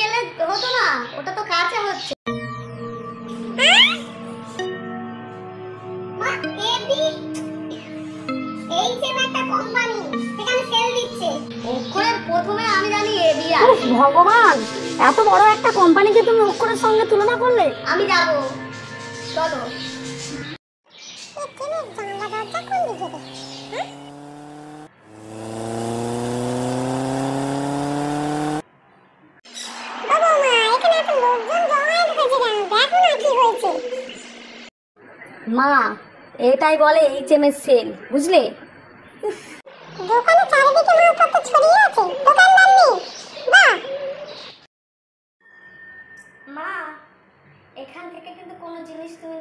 গেলে হতো না, ওটা তো কাছে হচ্ছে। মা এবি এই যে একটা কোম্পানি সেখানে সেল দিচ্ছে, অক্ষরের প্রথমে আমি জানি এবি আর ভগবান, এত বড় একটা কোম্পানিকে তুমি অক্ষরের সঙ্গে তুলনা করলে? আমি যাব, চলো। মা, এটাই বলে এইচএমএস সেল, বুঝলে? দোকানে চারিদিকে মালপত্র ছড়িয়ে আছে, দোকানদার নেই। বাহ মা, এখান থেকে কিন্তু কোনো জিনিস তুমি